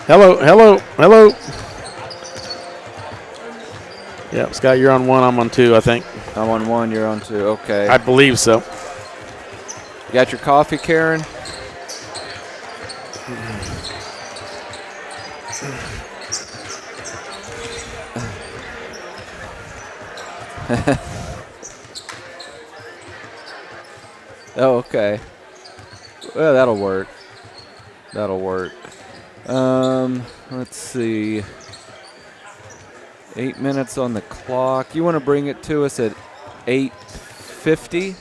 Hello, hello, hello. Yeah, Scott, you're on one. I'm on two, I think. I'm on one. You're on two. Okay. I believe so. You got your coffee, Karen? Oh, okay. Well, that'll work. That'll work. Let's see. 8 minutes on the clock. You want to bring it to us at 8:50,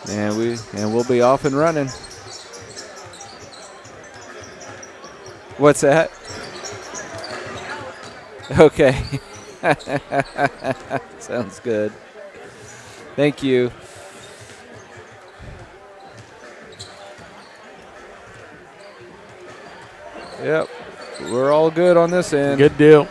and we'll be off and running. What's that? Okay. Sounds good. Thank you. Yep. We're all good on this end. Good deal.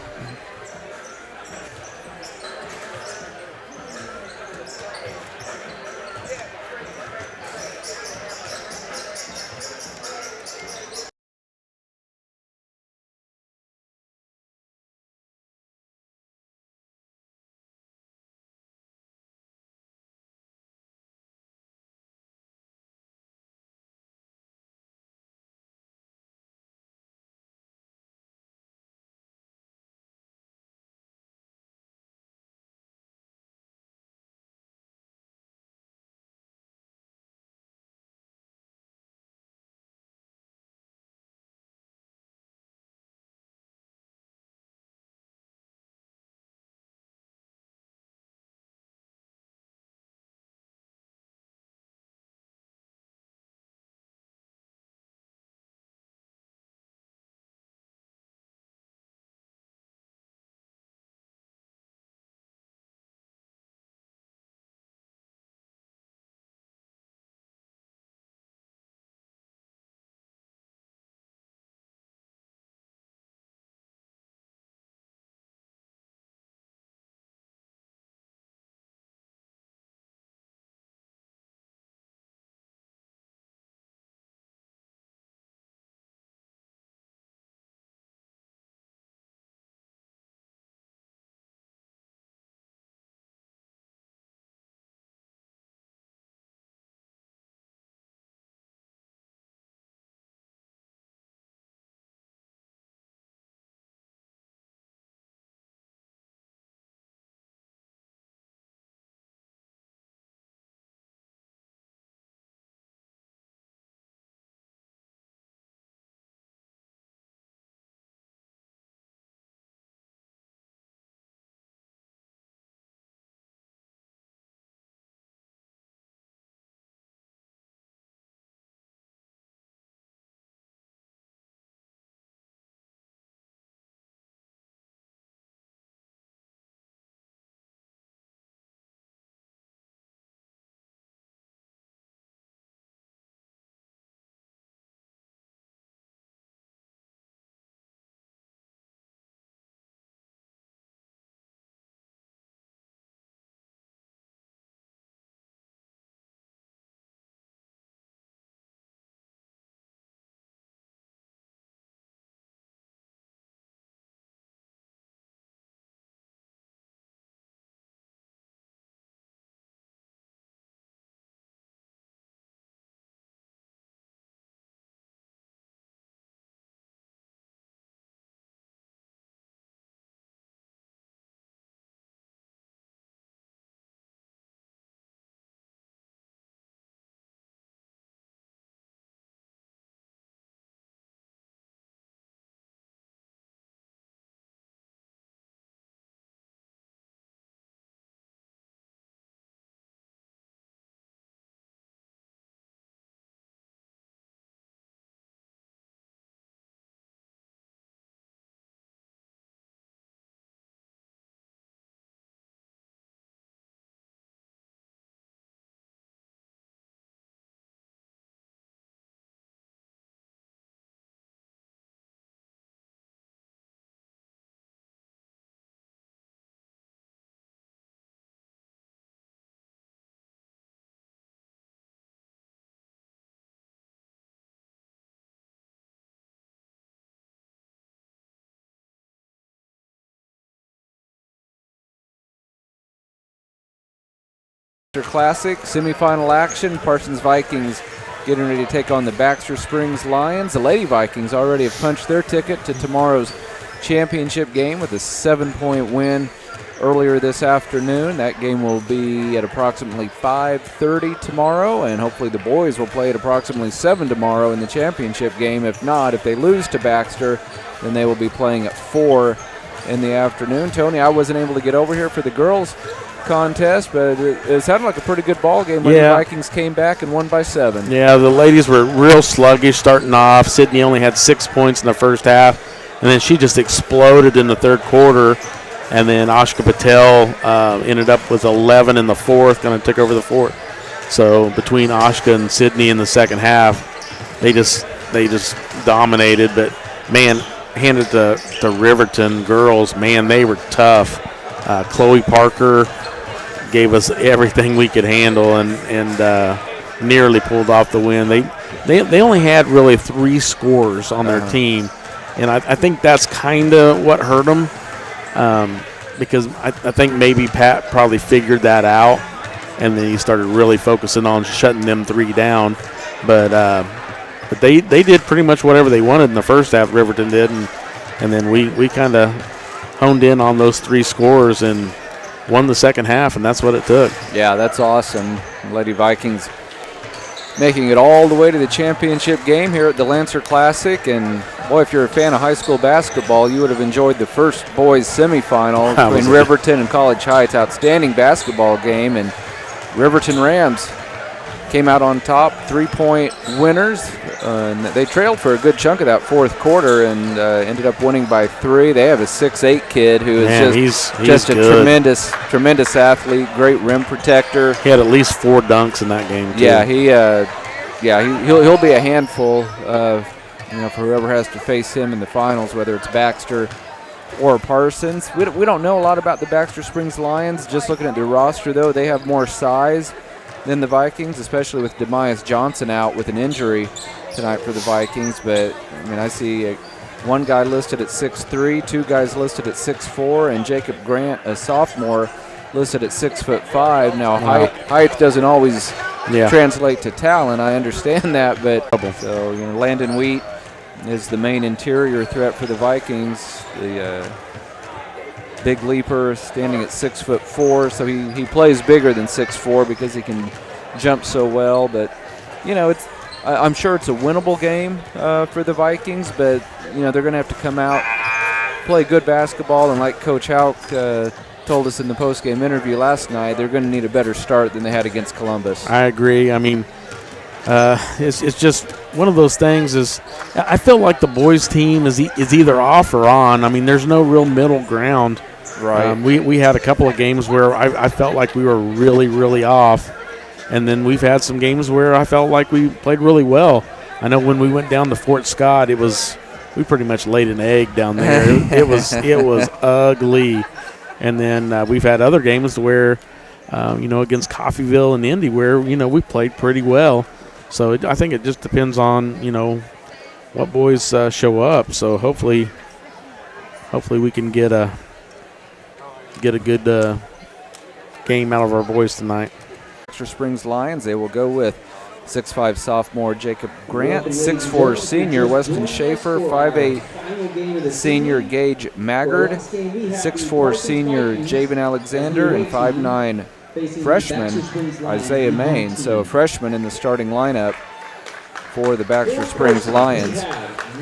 Classic semifinal action. Parsons Vikings getting ready to take on the Baxter Springs Lions. The Lady Vikings already have punched their ticket to tomorrow's championship game with a 7-point win earlier this afternoon. That game will be at approximately 5:30 tomorrow, and hopefully the boys will play at approximately 7 tomorrow in the championship game. If not, if they lose to Baxter, then they will be playing at 4 in the afternoon. Tony, I wasn't able to get over here for the girls' contest, but it sounded like a pretty good ball game when the Vikings came back and won by 7. Yeah, the ladies were real sluggish starting off. Sydney only had 6 points in the first half, and then she just exploded in the third quarter. And then Ashka Patel ended up with 11 in the fourth, kind of took over the fourth. So between Ashka and Sydney in the second half, they just dominated. But man, handed to Riverton girls, man, they were tough. Chloe Parker gave us everything we could handle and nearly pulled off the win. They only had really 3 scores on their team, and I think that's kind of what hurt them. Because I think maybe Pat probably figured that out, and then he started really focusing on shutting them 3 down. But they did pretty much whatever they wanted in the first half, Riverton did, and then we kind of honed in on those 3 scores and won the second half, and that's what it took. Yeah, that's awesome. Lady Vikings making it all the way to the championship game here at the Lancer Classic. And boy, if you're a fan of high school basketball, you would have enjoyed the first boys semifinal between Riverton and College Heights. Outstanding basketball game, and Riverton Rams came out on top, 3-point winners. And they trailed for a good chunk of that fourth quarter and ended up winning by 3. They have a 6'8" kid who is just a tremendous athlete, great rim protector. He had at least 4 dunks in that game too. Yeah, he'll be a handful for whoever has to face him in the finals, whether it's Baxter or Parsons. We don't know a lot about the Baxter Springs Lions. Just looking at their roster, though, they have more size than the Vikings, especially with Demias Johnson out with an injury tonight for the Vikings. But I mean, I see one guy listed at 6'3", 2 guys listed at 6'4", and Jacob Grant, a sophomore, listed at 6'5". Now height doesn't always translate to talent. I understand that, but so Landon Wheat is the main interior threat for the Vikings. The big leaper standing at 6'4", so he plays bigger than 6'4" because he can jump so well. But I'm sure it's a winnable game for the Vikings, but they're going to have to come out, play good basketball, and like Coach Hauk told us in the post-game interview last night, they're going to need a better start than they had against Columbus. I agree. I mean, it's just one of those things. I feel like the boys' team is either off or on. I mean, there's no real middle ground. Right. We had a couple of games where I felt like we were really, really off, and then we've had some games where I felt like we played really well. I know when we went down to Fort Scott, we pretty much laid an egg down there. It was ugly. And then we've had other games where, against Coffeyville and Indy, where we played pretty well. So I think it just depends on what boys show up. So hopefully we can get a good game out of our boys tonight. Baxter Springs Lions, they will go with 6'5" sophomore Jacob Grant, 6'4" senior Weston Schaefer, 5'8" senior Gage Maggard, 6'4" senior Javen Alexander, and 5'9" freshman Isaiah Main. So a freshman in the starting lineup for the Baxter Springs Lions.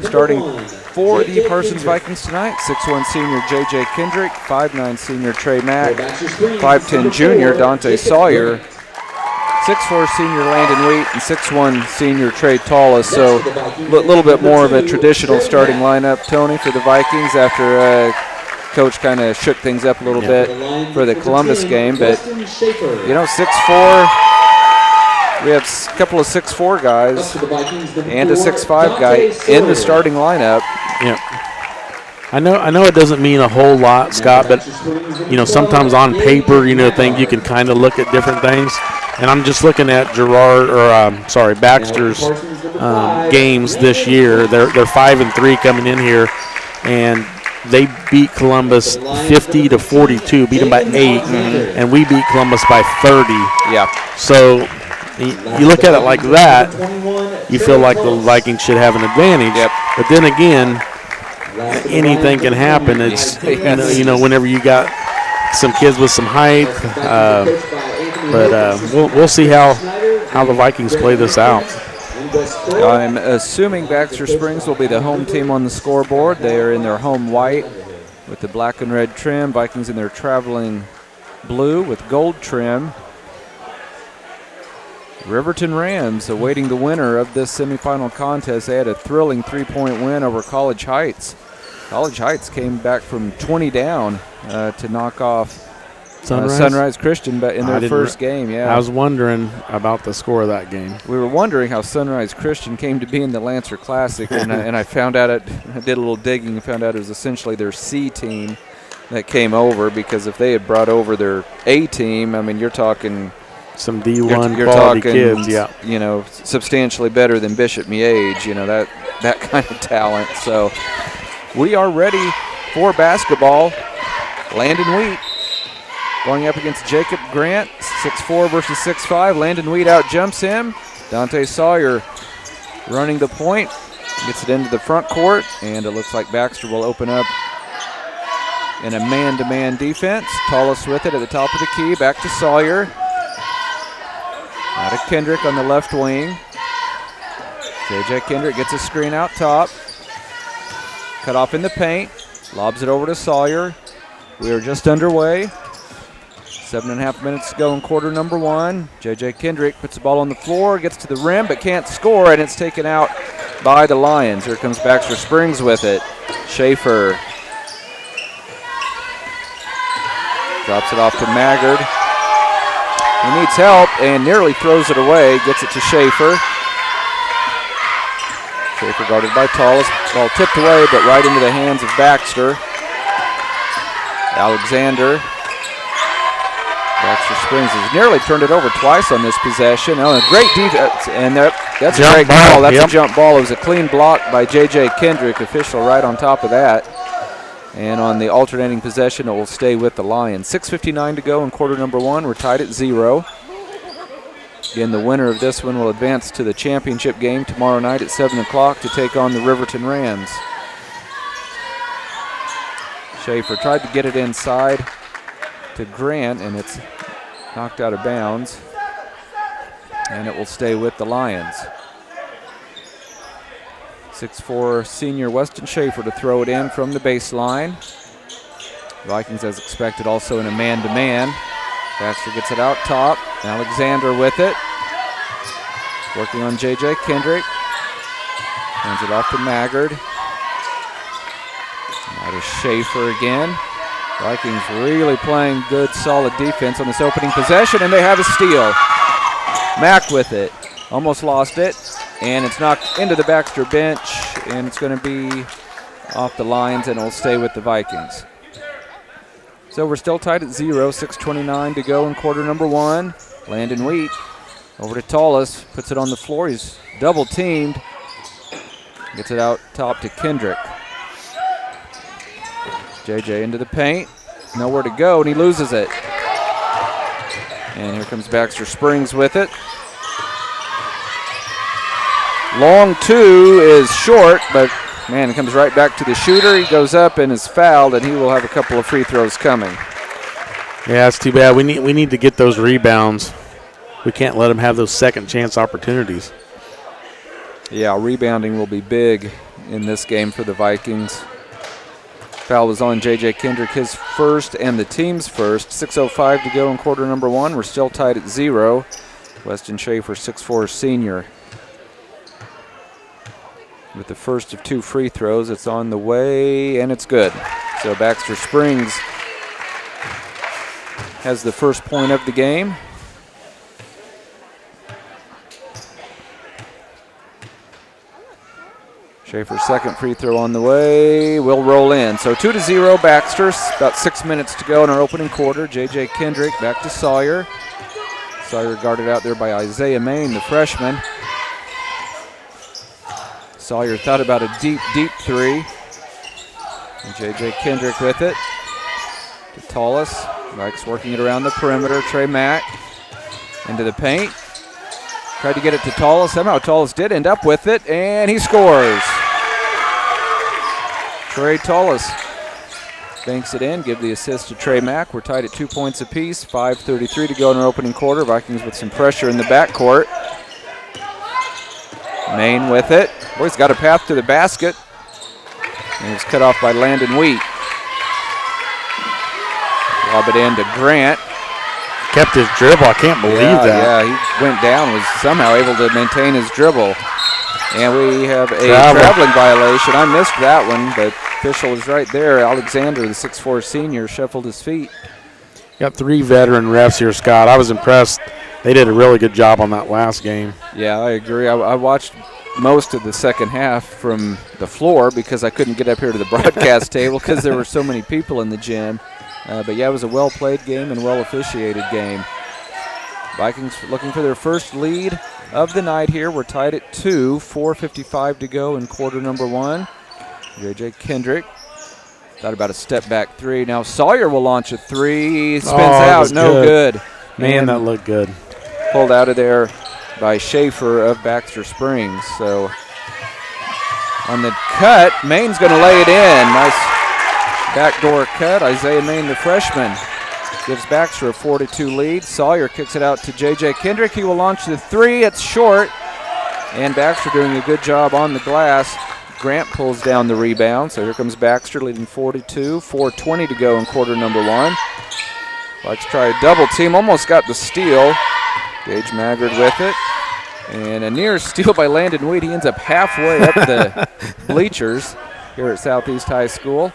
Starting for the Parsons Vikings tonight, 6'1" senior J.J. Kendrick, 5'9" senior Trey Mack, 5'10" junior Dante Sawyer, 6'4" senior Landon Wheat, and 6'1" senior Trey Tallis. So a little bit more of a traditional starting lineup, Tony, for the Vikings after Coach kind of shook things up a little bit for the Columbus game. But, 6'4", we have a couple of 6'4" guys and a 6'5" guy in the starting lineup. Yeah. I know it doesn't mean a whole lot, Scott, but, sometimes on paper, think you can kind of look at different things. And I'm just looking at Baxter's games this year. They're 5-3 coming in here, and they beat Columbus 50-42, beat them by 8, and we beat Columbus by 30. Yeah. So you look at it like that, you feel like the Vikings should have an advantage. Yep. But then again, anything can happen. It's you know whenever you got some kids with some height, but we'll see how the Vikings play this out. I'm assuming Baxter Springs will be the home team on the scoreboard. They are in their home white with the black and red trim. Vikings in their traveling blue with gold trim. Riverton Rams awaiting the winner of this semifinal contest. They had a thrilling 3-point win over College Heights. College Heights came back from 20 down to knock off Sunrise Christian in their first game. Yeah, I was wondering about the score of that game. We were wondering how Sunrise Christian came to be in the Lancer Classic, and I found out I did a little digging and found out it was essentially their C team that came over, because if they had brought over their A team, I mean, you're talking some D1 you're quality talking, kids, yeah. You know, substantially better than Bishop Miege, you know, that kind of talent. So we are ready for basketball. Landon Wheat going up against Jacob Grant, 6'4" versus 6'5". Landon Wheat out jumps him. Dante Sawyer running the point, gets it into the front court, and it looks like Baxter will open up in a man-to-man defense. Tallis with it at the top of the key, back to Sawyer. Now to Kendrick on the left wing. J.J. Kendrick gets a screen out top. Cut off in the paint. Lobs it over to Sawyer. We are just underway. 7.5 minutes to go in quarter number 1. J.J. Kendrick puts the ball on the floor, gets to the rim, but can't score, and it's taken out by the Lions. Here comes Baxter Springs with it. Schaefer drops it off to Maggard. He needs help and nearly throws it away. Gets it to Schaefer. Schaefer guarded by Tallis. Ball tipped away, but right into the hands of Baxter. Alexander. Baxter Springs has nearly turned it over twice on this possession. Oh, a great defense, and that's a great ball. That's a jump ball. It was a clean block by J.J. Kendrick, official right on top of that. And on the alternating possession, it will stay with the Lions. 6:59 to go in quarter number 1. We're tied at 0. Again, the winner of this one will advance to the championship game tomorrow night at 7 o'clock to take on the Riverton Rams. Schaefer tried to get it inside to Grant, and it's knocked out of bounds. And it will stay with the Lions. 6'4" senior Weston Schaefer to throw it in from the baseline. Vikings, as expected, also in a man-to-man. Baxter gets it out top. Alexander with it. Working on J.J. Kendrick. Hands it off to Maggard. Now to Schaefer again. Vikings really playing good, solid defense on this opening possession, and they have a steal. Mack with it. Almost lost it. And it's knocked into the Baxter bench, and it's going to be off the Lions, and it will stay with the Vikings. So we're still tied at 0, 6:29 to go in quarter number 1. Landon Wheat over to Tallis, puts it on the floor. He's double teamed. Gets it out top to Kendrick. JJ into the paint. Nowhere to go, and he loses it. And here comes Baxter Springs with it. Long two is short, but man, it comes right back to the shooter. He goes up and is fouled, and he will have a couple of free throws coming. Yeah, it's too bad. We need to get those rebounds. We can't let them have those second chance opportunities. Yeah, rebounding will be big in this game for the Vikings. Foul was on J.J. Kendrick, his first and the team's first. 6:05 to go in quarter number 1. We're still tied at 0. Weston Schaefer, 6'4" senior. With the first of 2 free throws, it's on the way, and it's good. So Baxter Springs has the first point of the game. Schaefer's second free throw on the way, will roll in. So 2-0 Baxter, about 6 minutes to go in our opening quarter. J.J. Kendrick back to Sawyer. Sawyer guarded out there by Isaiah Main, the freshman. Sawyer thought about a deep, deep three. And J.J. Kendrick with it. To Tullis. Mike's working it around the perimeter. Trey Mack into the paint. Tried to get it to Tullis. Somehow Tullis did end up with it, and he scores. Trey Tullis banks it in, give the assist to Trey Mack. We're tied at 2 points apiece. 5:33 to go in our opening quarter. Vikings with some pressure in the backcourt. Main with it. Boy, he's got a path to the basket. And it's cut off by Landon Wheat. Lob it in to Grant. Kept his dribble. I can't believe that. Yeah, he went down, was somehow able to maintain his dribble. And we have a traveling violation. I missed that one, but official is right there. Alexander, the 6'4 senior, shuffled his feet. Got 3 veteran refs here, Scott. I was impressed. They did a really good job on that last game. Yeah, I agree. I watched most of the second half from the floor because I couldn't get up here to the broadcast table because there were so many people in the gym. But yeah, it was a well-played game and well-officiated game. Vikings looking for their first lead of the night here. We're tied at 2, 4:55 to go in quarter number 1. J.J. Kendrick thought about a step-back 3. Now Sawyer will launch a 3. Spins out, no good. Man, and that looked good. Pulled out of there by Schaefer of Baxter Springs. So on the cut, Maine's going to lay it in. Nice backdoor cut. Isaiah Maine, the freshman, gives Baxter a 4-2 lead. Sawyer kicks it out to J.J. Kendrick. He will launch the 3. It's short. And Baxter doing a good job on the glass. Grant pulls down the rebound. So here comes Baxter leading 42. 4:20 to go in quarter number 1. Let's try a double team. Almost got the steal. Gage Maggard with it. And a near steal by Landon Wheat. He ends up halfway up the bleachers here at Southeast High School.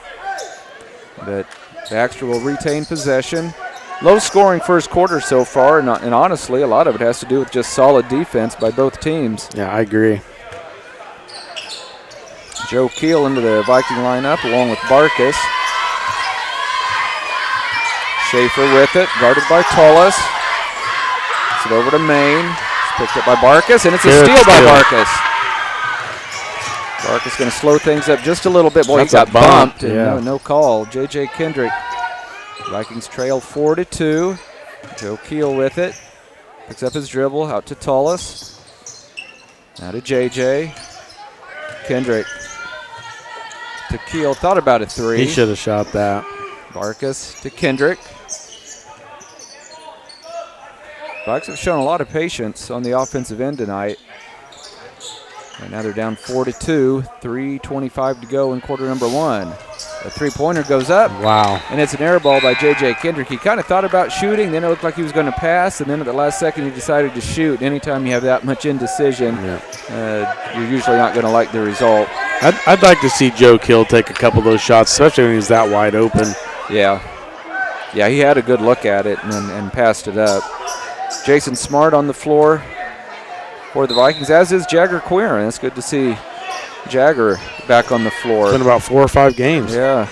But Baxter will retain possession. Low scoring first quarter so far, and honestly, a lot of it has to do with just solid defense by both teams. Yeah, I agree. Joe Keel into the Viking lineup along with Barkus. Schaefer with it, guarded by Tullis. Gets it over to Maine. It's picked up by Barkus, and it's a steal by Barkus. Barkus going to slow things up just a little bit. Boy, he got bumped, and no call. J.J. Kendrick. Vikings trail 4-2. Joe Keel with it. Picks up his dribble out to Tullis. Now to J.J. Kendrick to Keel. Thought about a 3. He should have shot that. Barkus to Kendrick. Vikings have shown a lot of patience on the offensive end tonight. Right now they're down 4-2, 3:25 to go in quarter number 1. A 3-pointer goes up. Wow. And it's an air ball by J.J. Kendrick. He kind of thought about shooting, then it looked like he was going to pass, and then at the last second he decided to shoot. Anytime you have that much indecision, you're usually not going to like the result. I'd like to see Joe Kill take a couple of those shots, especially when he's that wide open. Yeah. Yeah, he had a good look at it and passed it up. Jason Smart on the floor for the Vikings, as is Jagger Quirin. It's good to see Jagger back on the floor. It's been about 4 or 5 games. Yeah.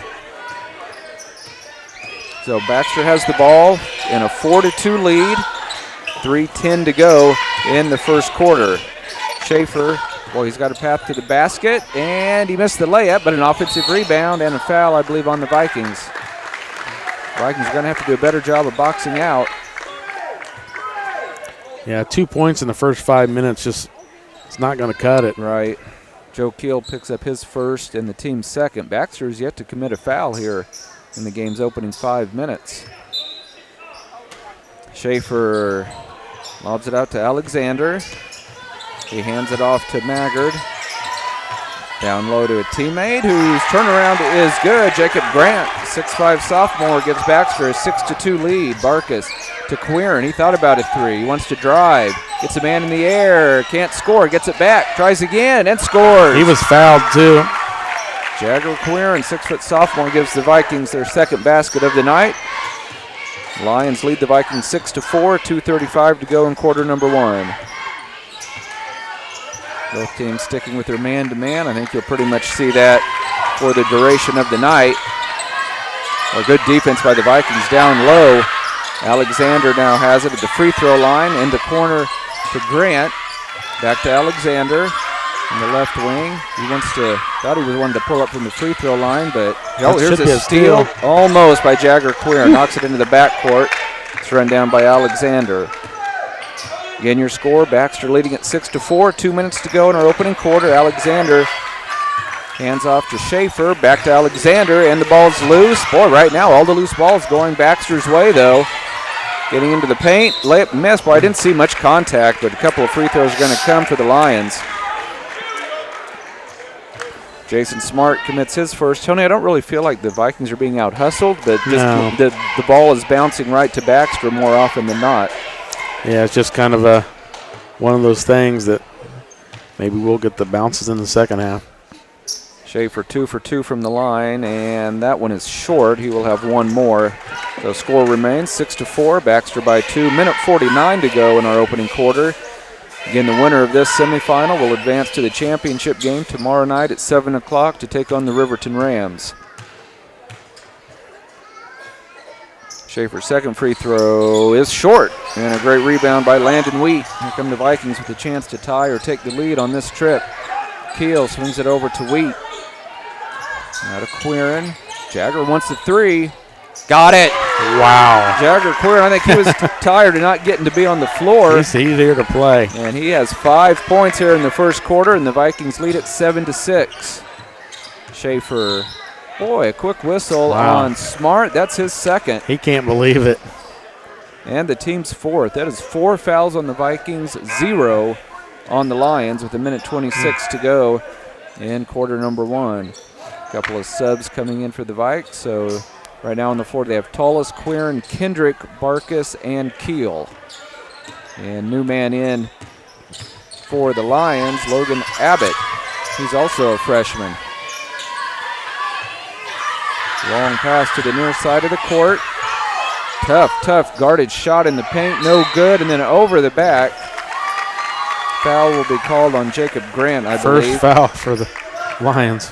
So Baxter has the ball in a 4-2 lead. 3:10 to go in the first quarter. Schaefer, well, he's got a path to the basket, and he missed the layup, but an offensive rebound and a foul, I believe, on the Vikings. Vikings are going to have to do a better job of boxing out. Yeah, 2 points in the first 5 minutes, it's not going to cut it. Right. Joe Keel picks up his first and the team's second. Baxter has yet to commit a foul here in the game's opening 5 minutes. Schaefer lobs it out to Alexander. He hands it off to Maggard. Down low to a teammate whose turnaround is good. Jacob Grant, 6'5 sophomore, gives Baxter a 6-2 lead. Barkus to Quirin. He thought about a 3. He wants to drive. Gets a man in the air. Can't score. Gets it back. Tries again and scores. He was fouled too. Jagger Quirin, 6' sophomore, gives the Vikings their second basket of the night. Lions lead the Vikings 6-4. 2:35 to go in quarter number 1. Both teams sticking with their man-to-man. I think you'll pretty much see that for the duration of the night. A good defense by the Vikings down low. Alexander now has it at the free throw line. In the corner to Grant. Back to Alexander in the left wing. Thought he was wanting to pull up from the free throw line, but Oh, here's a steal. Almost by Jagger Queer. Knocks it into the backcourt. It's run down by Alexander. Again, your score, Baxter leading at 6-4. 2 minutes to go in our opening quarter. Alexander hands off to Schaefer. Back to Alexander, and the ball's loose. Boy, right now, all the loose balls going Baxter's way, though. Getting into the paint. Layup missed. Boy, I didn't see much contact, but a couple of free throws are going to come for the Lions. Jason Smart commits his first. Tony, I don't really feel like the Vikings are being out-hustled, but just the ball is bouncing right to Baxter more often than not. Yeah, it's just kind of one of those things that maybe we'll get the bounces in the second half. Schaefer 2 for 2 from the line, and that one is short. He will have one more. So score remains 6-4. Baxter by 2. Minute 49 to go in our opening quarter. Again, the winner of this semifinal will advance to the championship game tomorrow night at 7 o'clock to take on the Riverton Rams. Schaefer's second free throw is short, and a great rebound by Landon Wheat. Here come the Vikings with a chance to tie or take the lead on this trip. Keel swings it over to Wheat. Now to Quirin. Jagger wants the three. Got it. Wow. Jagger Quirin, I think he was tired of not getting to be on the floor. He's here to play. And he has 5 points here in the first quarter, and the Vikings lead at 7-6. Schaefer, boy, a quick whistle on Smart. That's his second. He can't believe it. And the team's fourth. That is 4 fouls on the Vikings, 0 on the Lions with a minute 26 to go in quarter number 1. A couple of subs coming in for the Vikes. So right now on the floor they have Tullis, Quirin, Kendrick, Barkus, and Keel. And new man in for the Lions, Logan Abbott. He's also a freshman. Long pass to the near side of the court. Tough guarded shot in the paint, no good, and then over the back. Foul will be called on Jacob Grant, I believe. First foul for the Lions.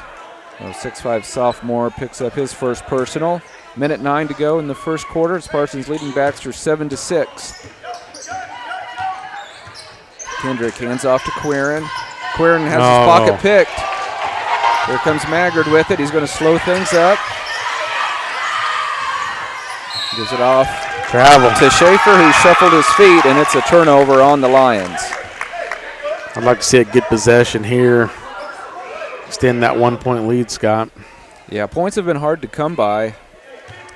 6'5" sophomore picks up his first personal. Minute 9 to go in the first quarter. It's Parsons leading Baxter 7-6. Kendrick hands off to Quirin. Quirin has his pocket picked. Here comes Maggard with it. He's going to slow things up. Gives it off to Schaefer, who shuffled his feet, and it's a turnover on the Lions. I'd like to see it get possession here. Extend that 1-point lead, Scott. Yeah, points have been hard to come by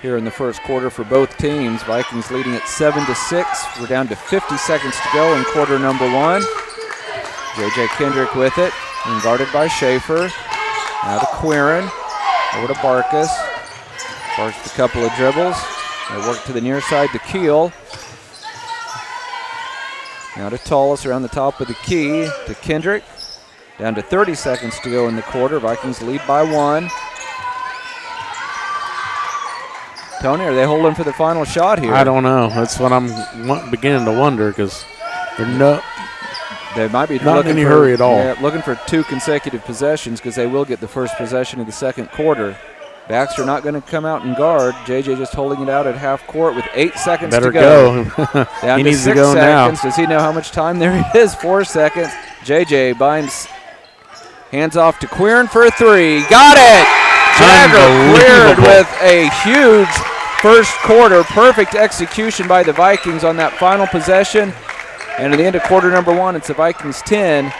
here in the first quarter for both teams. Vikings leading at 7-6. We're down to 50 seconds to go in quarter number 1. J.J. Kendrick with it, and guarded by Schaefer. Now to Quirin, over to Barkus. Barkus a couple of dribbles. They work to the near side to Keel. Now to Tullis around the top of the key to Kendrick. Down to 30 seconds to go in the quarter. Vikings lead by 1. Tony, are they holding for the final shot here? I don't know. That's what I'm beginning to wonder, because they might be not in any hurry at all. Yeah, looking for 2 consecutive possessions, because they will get the first possession of the second quarter. Baxter not going to come out and guard. JJ just holding it out at half court with 8 seconds to go. Down he to needs 6 to go seconds. now. Does he know how much time there is? 4 seconds. JJ binds, hands off to Quirin for a 3. Got it! Jagger cleared with a huge first quarter. Perfect execution by the Vikings on that final possession. And at the end of quarter number 1, it's the Vikings 10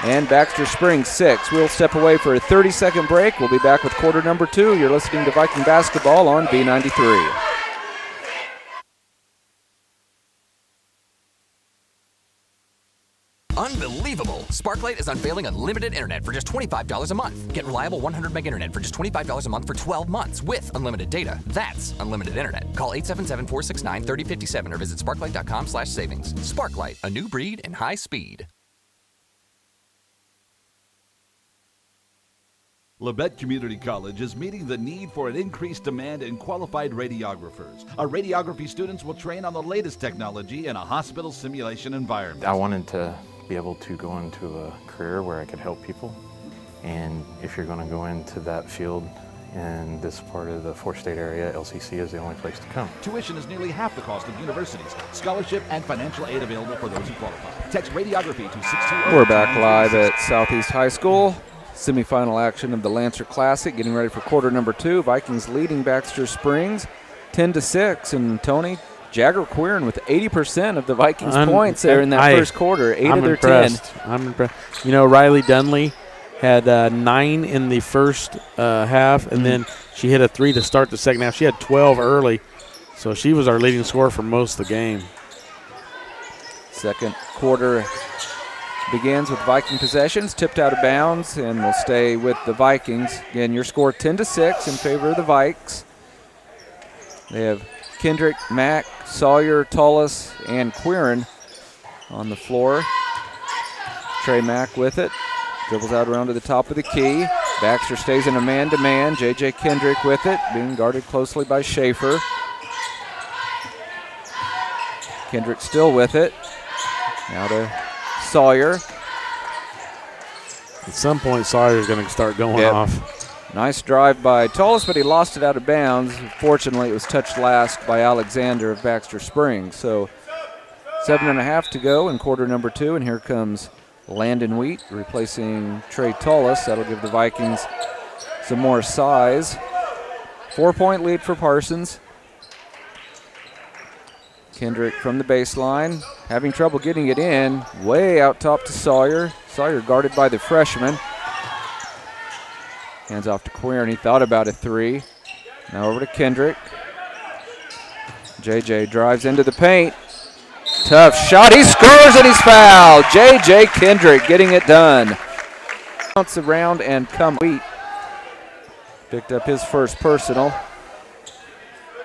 and Baxter Springs 6. We'll step away for a 30-second break. We'll be back with quarter number 2. You're listening to Viking Basketball on B93. Unbelievable! Sparklight is unveiling unlimited internet for just $25 a month. Get reliable 100 meg internet for just $25 a month for 12 months with unlimited data. That's unlimited internet. Call 877-469-3057 or visit sparklight.com/savings. Sparklight, a new breed in high speed. Labette Community College is meeting the need for an increased demand in qualified radiographers. Our radiography students will train on the latest technology in a hospital simulation environment. I wanted to be able to go into a career where I could help people. And if you're going to go into that field in this part of the 4-state area, LCC is the only place to come. Tuition is nearly half the cost of universities. Scholarship and financial aid available for those who qualify. Text radiography to 620. We're back live at Southeast High School. semifinal action of the Lancer Classic, getting ready for quarter number 2. Vikings leading Baxter Springs 10-6, and Tony, Jagger Queern with 80% of the Vikings points there in that first quarter, 8 of their 10. I'm impressed. You know, Riley Dunley had 9 in the first half, and then she hit a 3 to start the second half. She had 12 early, so she was our leading scorer for most of the game. Second quarter begins with Viking possessions, tipped out of bounds, and will stay with the Vikings. Again, your score 10-6 in favor of the Vikes. They have Kendrick, Mack, Sawyer, Tullis, and Queern on the floor. Trey Mack with it. Dribbles out around to the top of the key. Baxter stays in a man-to-man. J.J. Kendrick with it, being guarded closely by Schaefer. Kendrick still with it. Now to Sawyer. At some point, Sawyer's going to start going off. Nice drive by Tullis, but he lost it out of bounds. Fortunately, it was touched last by Alexander of Baxter Springs. So 7.5 to go in quarter number 2, and here comes Landon Wheat replacing Trey Tullis. That'll give the Vikings some more size. 4-point lead for Parsons. Kendrick from the baseline, having trouble getting it in. Way out top to Sawyer. Sawyer guarded by the freshman. Hands off to Queern. He thought about a 3. Now over to Kendrick. JJ drives into the paint. Tough shot. He scores and he's fouled. JJ Kendrick getting it done. Bounce around and come. Wheat picked up his first personal.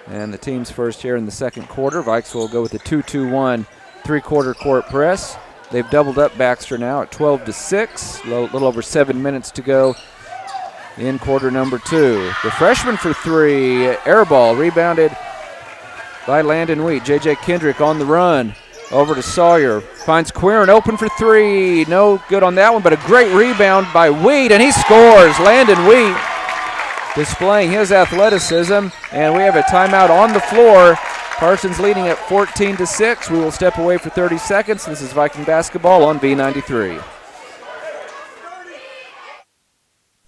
And the team's first here in the second quarter. Vikes will go with the 2-2-1 3-quarter court press. They've doubled up Baxter now at 12-6. A little over 7 minutes to go in quarter number 2. The freshman for 3, air ball, rebounded by Landon Wheat. J.J. Kendrick on the run. Over to Sawyer. Finds Queern open for 3. No good on that one, but a great rebound by Wheat, and he scores. Landon Wheat displaying his athleticism, and we have a timeout on the floor. Parsons leading at 14-6. We will step away for 30 seconds. This is Viking basketball on V93.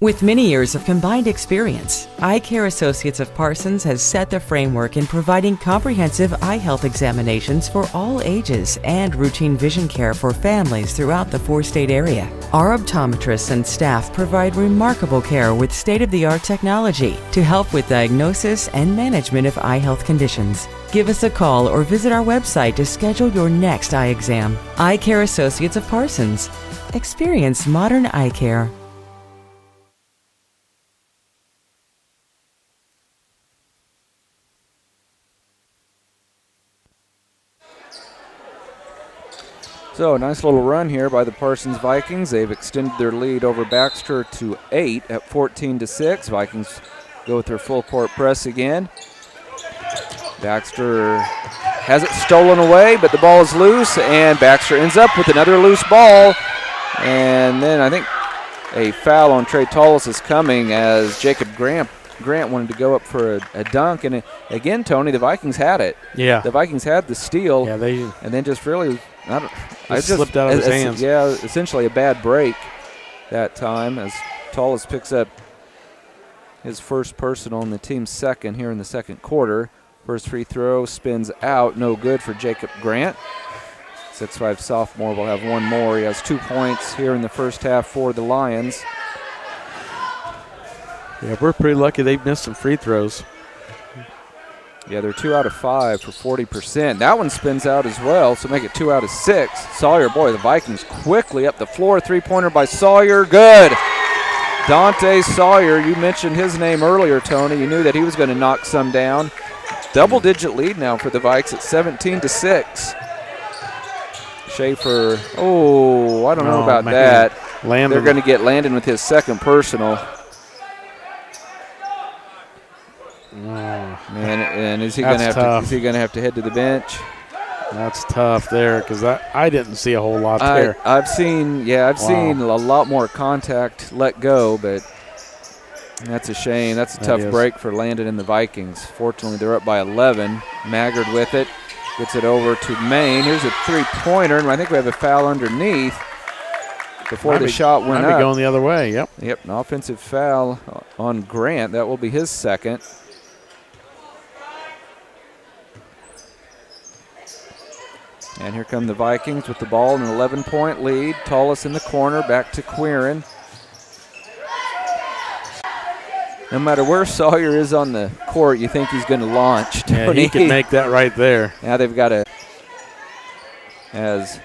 With many years of combined experience, Eye Care Associates of Parsons has set the framework in providing comprehensive eye health examinations for all ages and routine vision care for families throughout the 4-state area. Our optometrists and staff provide remarkable care with state-of-the-art technology to help with diagnosis and management of eye health conditions. Give us a call or visit our website to schedule your next eye exam. Eye Care Associates of Parsons. Experience modern eye care. So a nice little run here by the Parsons Vikings. They've extended their lead over Baxter to 8 at 14-6. Vikings go with their full court press again. Baxter has it stolen away, but the ball is loose, and Baxter ends up with another loose ball. And then I think a foul on Trey Tullis is coming as Jacob Grant wanted to go up for a dunk. And again, Tony, the Vikings had it. Yeah. The Vikings had the steal. Yeah, and then just really – it slipped out of his hands. Yeah, essentially a bad break that time as Tullis picks up his first personal and the team's second here in the second quarter. First free throw spins out, no good for Jacob Grant. 6'5" sophomore will have one more. He has 2 points here in the first half for the Lions. Yeah, we're pretty lucky they've missed some free throws. Yeah, they're 2 out of 5 for 40%. That one spins out as well, so make it 2 out of 6. Sawyer, boy, the Vikings quickly up the floor. 3-pointer by Sawyer, good. Dante Sawyer, you mentioned his name earlier, Tony. You knew that he was going to knock some down. Double-digit lead now for the Vikes at 17-6. Schaefer, I don't know about that. Landon. They're going to get Landon with his second personal. Man, and is he going to have to head to the bench? That's tough there because I didn't see a whole lot there. I've seen a lot more contact let go, but that's a shame. That's a tough break for Landon and the Vikings. Fortunately, they're up by 11. Maggard with it, gets it over to Maine. Here's a 3-pointer, and I think we have a foul underneath. before the shot went up. up. Going the other way, yep. Yep, an offensive foul on Grant. That will be his second. And here come the Vikings with the ball, an 11-point lead. Tullis in the corner, back to Quirin. No matter where Sawyer is on the court, you think he's going to launch. Yeah, he can make that right there. Now they've got as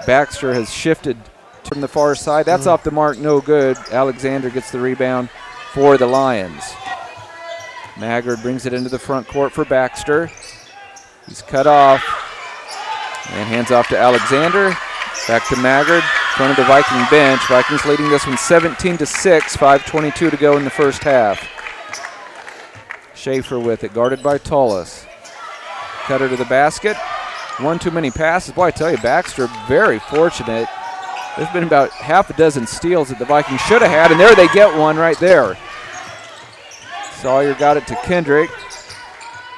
Baxter has shifted from the far side. That's off the mark, no good. Alexander gets the rebound for the Lions. Maggard brings it into the front court for Baxter. He's cut off and hands off to Alexander. Back to Maggard, front of the Viking bench. Vikings leading this one 17-6, 5:22 to go in the first half. Schaefer with it, guarded by Tullis. Cutter to the basket. One too many passes. Boy, I tell you, Baxter very fortunate. There's been about half a dozen steals that the Vikings should have had, and there they get one right there. Sawyer got it to Kendrick.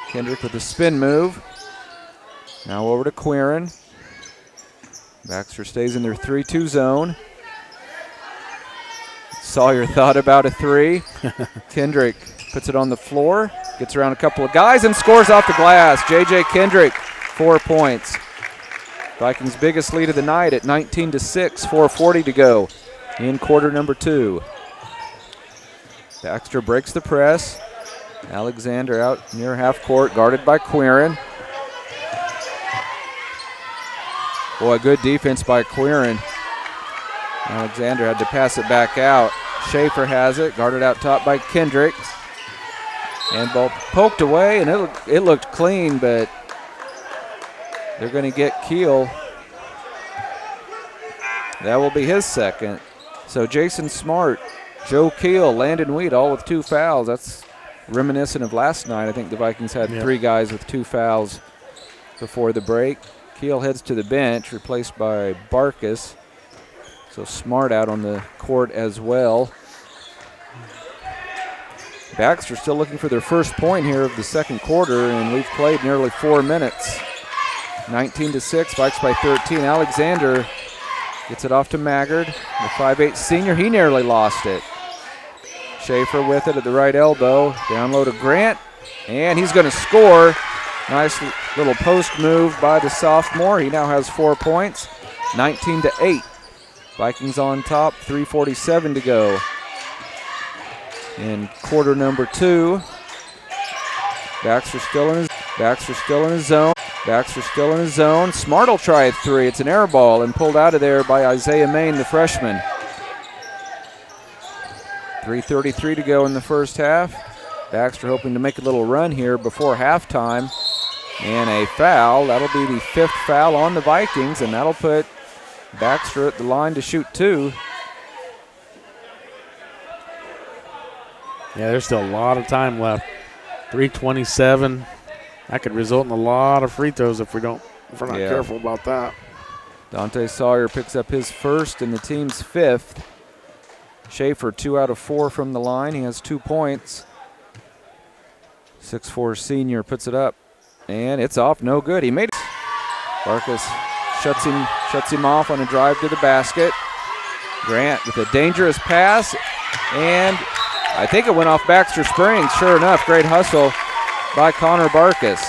Kendrick with a spin move. Now over to Quirin. Baxter stays in their 3-2 zone. Sawyer thought about a three. Kendrick puts it on the floor, gets around a couple of guys, and scores off the glass. J.J. Kendrick, 4 points. Vikings' biggest lead of the night at 19-6, 4:40 to go in quarter number 2. Baxter breaks the press. Alexander out near half court, guarded by Quirin. Boy, good defense by Quirin. Alexander had to pass it back out. Schaefer has it, guarded out top by Kendrick. And ball poked away, and it looked clean, but they're going to get Keel. That will be his second. So Jason Smart, Joe Keel, Landon Weed, all with 2 fouls. That's reminiscent of last night. I think the Vikings had 3 guys with 2 fouls before the break. Keel heads to the bench, replaced by Barkus. So Smart out on the court as well. Baxter still looking for their first point here of the second quarter, and we've played nearly 4 minutes. 19-6, Vikes by 13. Alexander gets it off to Maggard, the 5'8 senior. He nearly lost it. Schaefer with it at the right elbow. Down low to Grant, and he's going to score. Nice little post move by the sophomore. He now has 4 points, 19-8. Vikings on top, 3:47 to go in quarter number 2. Baxter still in his zone. Baxter still in his zone. Smart will try a 3. It's an air ball and pulled out of there by Isaiah Main, the freshman. 3:33 to go in the first half. Baxter hoping to make a little run here before halftime. And a foul. That'll be the 5th foul on the Vikings, and that'll put Baxter at the line to shoot 2. Yeah, there's still a lot of time left. 3:27. That could result in a lot of free throws if we're not careful about that. Dante Sawyer picks up his first and the team's 5th. Schaefer 2 out of 4 from the line. He has 2 points. 6'4 senior puts it up, and it's off. No good. He made it. Barkus shuts him off on a drive to the basket. Grant with a dangerous pass, and I think it went off Baxter Springs. Sure enough, great hustle by Connor Barkus.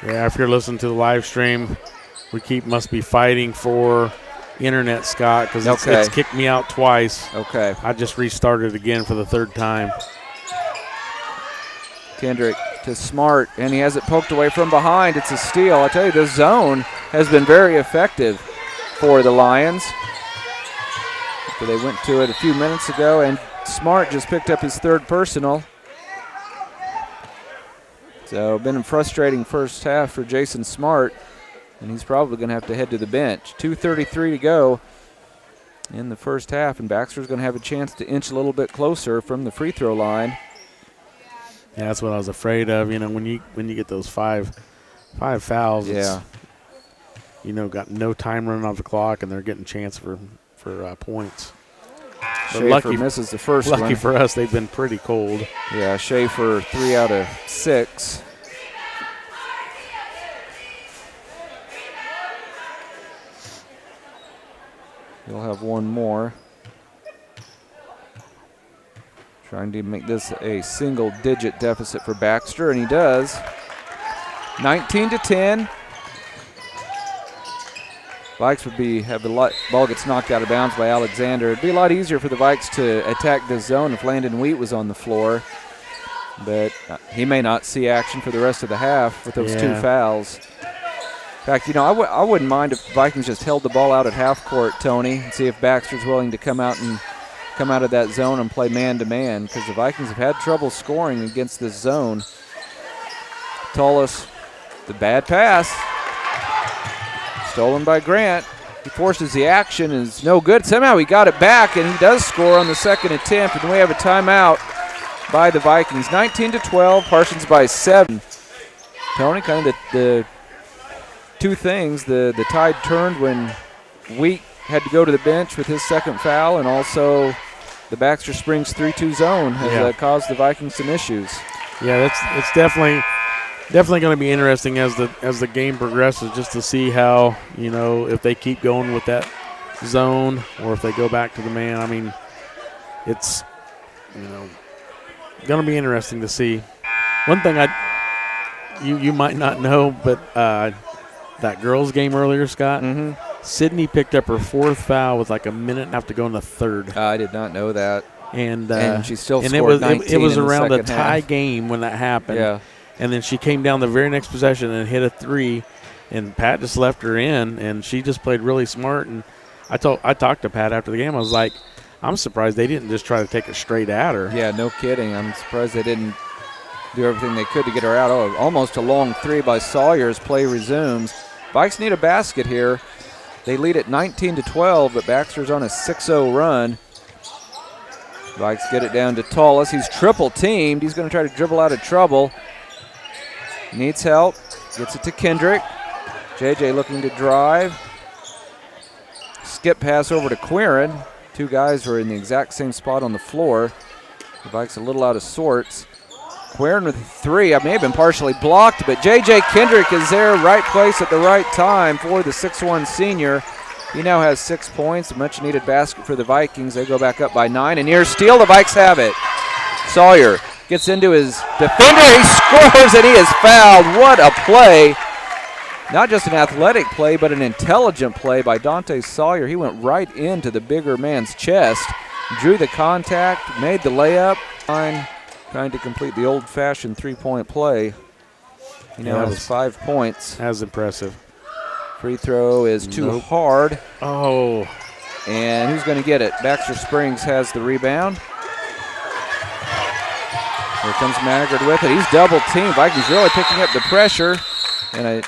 Yeah, if you're listening to the live stream, we must be fighting for internet, Scott, because it's kicked me out twice. Okay. I just restarted again for the 3rd time. Kendrick to Smart, and he has it poked away from behind. It's a steal. I tell you, the zone has been very effective for the Lions. So they went to it a few minutes ago, and Smart just picked up his 3rd personal. So been a frustrating first half for Jason Smart, and he's probably going to have to head to the bench. 2:33 to go in the first half, and Baxter's going to have a chance to inch a little bit closer from the free throw line. Yeah, that's what I was afraid of. You know, when you get those five fouls, yeah, got no time running off the clock, and they're getting a chance for points. Schaefer misses the first one. Lucky for us, they've been pretty cold. Yeah, Schaefer 3 out of 6. He'll have one more. Trying to make this a single-digit deficit for Baxter, and he does. 19-10. Vikes would have a lot. Ball gets knocked out of bounds by Alexander. It'd be a lot easier for the Vikes to attack this zone if Landon Wheat was on the floor, but he may not see action for the rest of the half with those two fouls. In fact, you know, I wouldn't mind if the Vikings just held the ball out at half court, Tony, and see if Baxter's willing to come out of that zone and play man-to-man, because the Vikings have had trouble scoring against this zone. Tullis, the bad pass. Stolen by Grant. He forces the action, is no good. Somehow he got it back, and he does score on the second attempt, and we have a timeout by the Vikings. 19-12, Parsons by 7. Tony, kind of the two things. The tide turned when Wheat had to go to the bench with his second foul, and also the Baxter Springs 3-2 zone has caused the Vikings some issues. Yeah, it's definitely going to be interesting as the game progresses, just to see how, you know, if they keep going with that zone or if they go back to the man. I mean, it's, you know, going to be interesting to see. One thing you might not know, but that girls' game earlier, Scott, Sydney picked up her 4th foul with like a minute and a half to go in the 3rd. I did not know that. And she still and scored 19 it was in the around a second tie half. game when that happened. Yeah. And then she came down the very next possession and hit a 3, and Pat just left her in, and she just played really smart. And I talked to Pat after the game. I was like, I'm surprised they didn't just try to take it straight at her. Yeah, no kidding. I'm surprised they didn't do everything they could to get her out. Oh, almost a long 3 by Sawyer as play resumes. Vikes need a basket here. They lead at 19-12, but Baxter's on a 6-0 run. Vikes get it down to Tullis. He's triple teamed. He's going to try to dribble out of trouble. Needs help. Gets it to Kendrick. JJ looking to drive. Skip pass over to Quirin. Two guys are in the exact same spot on the floor. The Vikes a little out of sorts. Quirin with 3. I may have been partially blocked, but J.J. Kendrick is there, right place at the right time for the 6'1 senior. He now has 6 points, a much-needed basket for the Vikings. They go back up by 9, and near steal, the Vikes have it. Sawyer gets into his defender. He scores, and he is fouled. What a play. Not just an athletic play, but an intelligent play by Dante Sawyer. He went right into the bigger man's chest, drew the contact, made the layup. Trying to complete the old-fashioned three-point play. He now has 5 points. That was impressive. Free throw is too hard. Oh. And who's going to get it? Baxter Springs has the rebound. Here comes Maggard with it. He's double-teamed. Vikings really picking up the pressure. And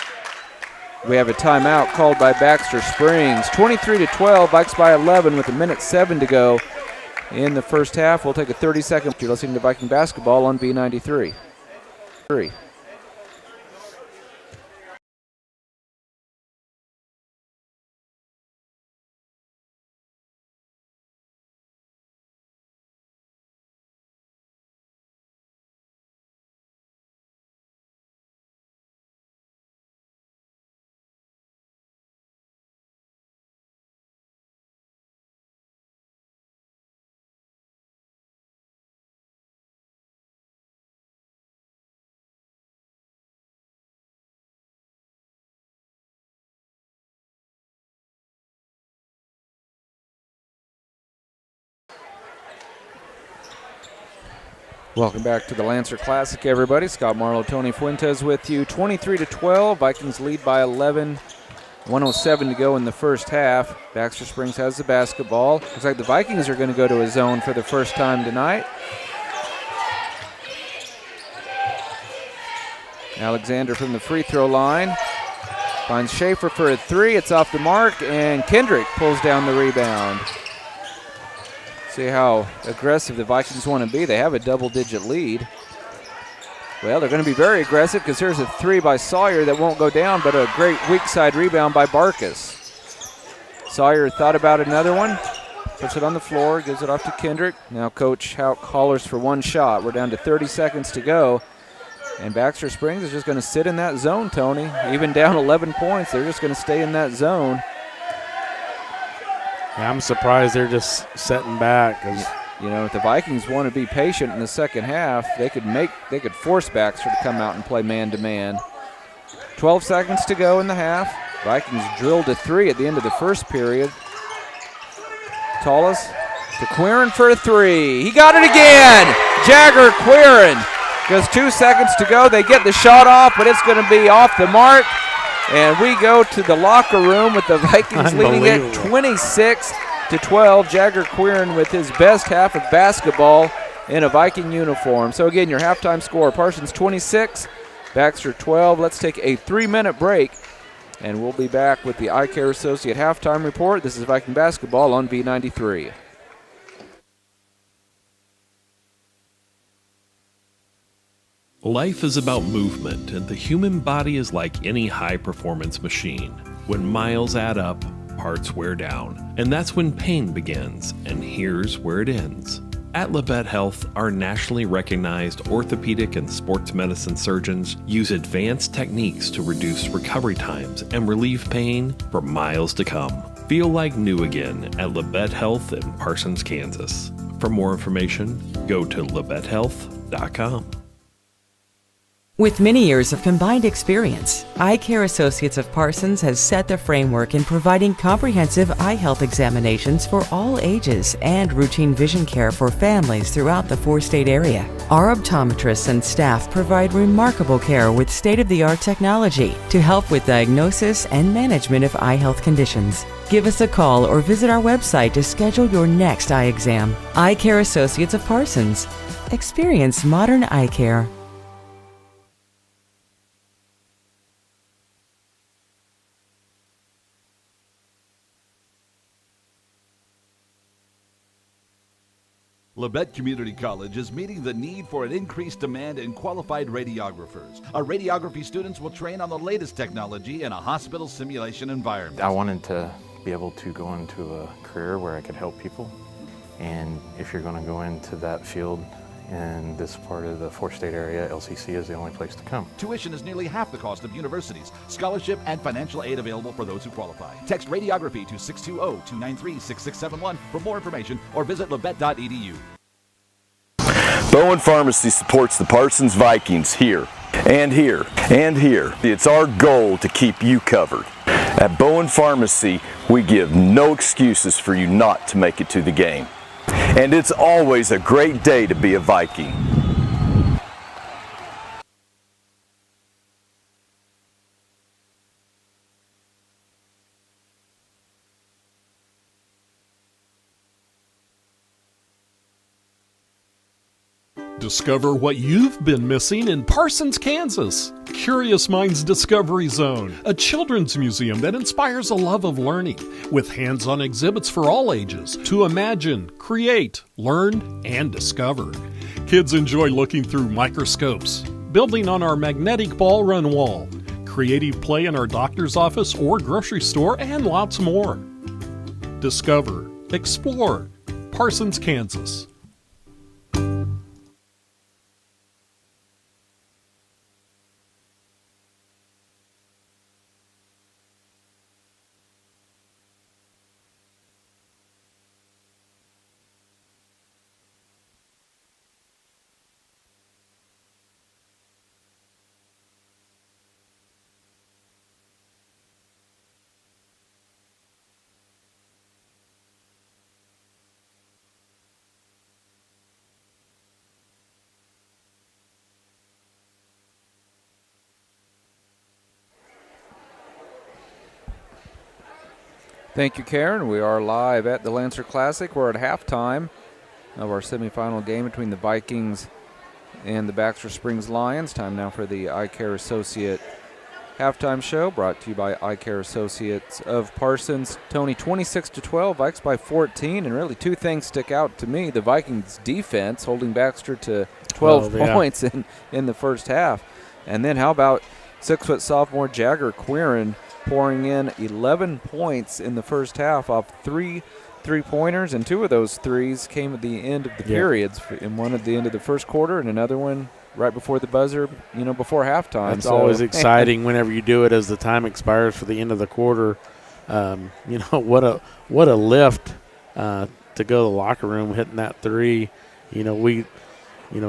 we have a timeout called by Baxter Springs. 23-12, Vikes by 11 with 1:07 to go in the first half. We'll take a 30-second. You're listening to Viking Basketball on B93. 3. Welcome back to the Lancer Classic, everybody. Scott Marlowe, Tony Fuentes with you. 23-12, Vikings lead by 11. 1:07 to go in the first half. Baxter Springs has the basketball. Looks like the Vikings are going to go to a zone for the first time tonight. Alexander from the free throw line. Finds Schaefer for a 3. It's off the mark, and Kendrick pulls down the rebound. See how aggressive the Vikings want to be. They have a double-digit lead. Well, they're going to be very aggressive because here's a 3 by Sawyer that won't go down, but a great weak side rebound by Barkas. Sawyer thought about another one, puts it on the floor, gives it off to Kendrick. Now Coach Houck hollers for one shot. We're down to 30 seconds to go. And Baxter Springs is just going to sit in that zone, Tony. Even down 11 points, they're just going to stay in that zone. Yeah, I'm surprised they're just setting back. You know, if the Vikings want to be patient in the second half, they could force Baxter to come out and play man-to-man. 12 seconds to go in the half. Vikings drilled a 3 at the end of the first period. Tullis to Quirin for a 3. He got it again! Jagger Quirin. Just 2 seconds to go. They get the shot off, but it's going to be off the mark. And we go to the locker room with the Vikings leading it 26-12. Jagger Quirin with his best half of basketball in a Viking uniform. So again, your halftime score, Parsons 26, Baxter 12. Let's take a 3-minute break, and we'll be back with the Eye Care Associate halftime report. This is Viking basketball on V93. Life is about movement, and the human body is like any high-performance machine. When miles add up, parts wear down, and that's when pain begins, and here's where it ends. At Labette Health, our nationally recognized orthopedic and sports medicine surgeons use advanced techniques to reduce recovery times and relieve pain for miles to come. Feel like new again at Labette Health in Parsons, Kansas. For more information, go to labettehealth.com. With many years of combined experience, Eye Care Associates of Parsons has set the framework in providing comprehensive eye health examinations for all ages and routine vision care for families throughout the 4-state area. Our optometrists and staff provide remarkable care with state-of-the-art technology to help with diagnosis and management of eye health conditions. Give us a call or visit our website to schedule your next eye exam. Eye Care Associates of Parsons. Experience modern eye care. Labette Community College is meeting the need for an increased demand in qualified radiographers. Our radiography students will train on the latest technology in a hospital simulation environment. I wanted to be able to go into a career where I could help people. And if you're going to go into that field in this part of the 4-state area, LCC is the only place to come. Tuition is nearly half the cost of universities. Scholarship and financial aid available for those who qualify. Text radiography to 620-293-6671 for more information or visit labette.edu. Bowen Pharmacy supports the Parsons Vikings here, and here, and here. It's our goal to keep you covered. At Bowen Pharmacy, we give no excuses for you not to make it to the game. And it's always a great day to be a Viking. Discover what you've been missing in Parsons, Kansas. Curious Minds Discovery Zone, a children's museum that inspires a love of learning, with hands-on exhibits for all ages to imagine, create, learn, and discover. Kids enjoy looking through microscopes, building on our magnetic ball run wall, creative play in our doctor's office or grocery store, and lots more. Discover, explore, Parsons, Kansas. Thank you, Karen. We are live at the Lancer Classic. We're at halftime of our semifinal game between the Vikings and the Baxter Springs Lions. Time now for the Eye Care Associate halftime show, brought to you by Eye Care Associates of Parsons. Tony, 26-12, Vikes by 14, and really two things stick out to me. The Vikings defense holding Baxter to 12 points in the first half. And then how about 6-foot sophomore Jagger Quirin pouring in 11 points in the first half off 3 3-pointers, and 2 of those threes came at the end of the periods, and one at the end of the first quarter and another one right before the buzzer, before halftime. That's always exciting whenever you do it as the time expires for the end of the quarter. what a lift to go to the locker room hitting that three. We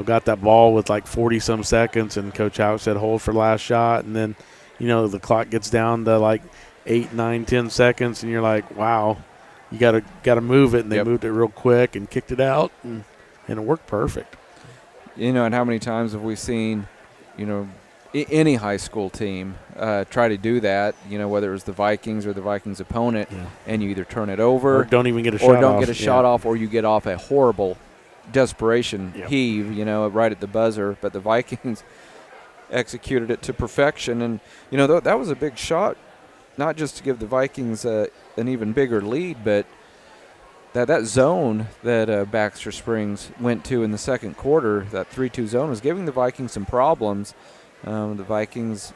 got that ball with like 40-some seconds, and Coach Houck said hold for last shot, and then, the clock gets down to like 8, 9, 10 seconds, and you're like, wow, you gotta move it, and they moved it real quick and kicked it out, and it worked perfect. And how many times have we seen, any high school team try to do that, whether it was the Vikings or the Vikings opponent, and you either turn it over or don't even get a shot off. Or don't get a shot off, or you get off a horrible desperation heave, right at the buzzer. But the Vikings executed it to perfection. And, that was a big shot, not just to give the Vikings an even bigger lead, but that zone that Baxter Springs went to in the second quarter, that 3-2 zone, was giving the Vikings some problems. The Vikings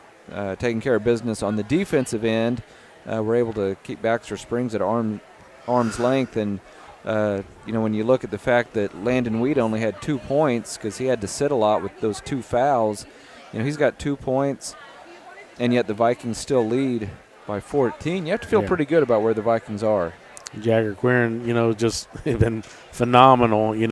taking care of business on the defensive end, were able to keep Baxter Springs at arm's length. And, when you look at the fact that Landon Weed only had 2 points because he had to sit a lot with those 2 fouls, he's got 2 points, and yet the Vikings still lead by 14. You have to feel pretty good about where the Vikings are. Jagger Quirin, just been phenomenal,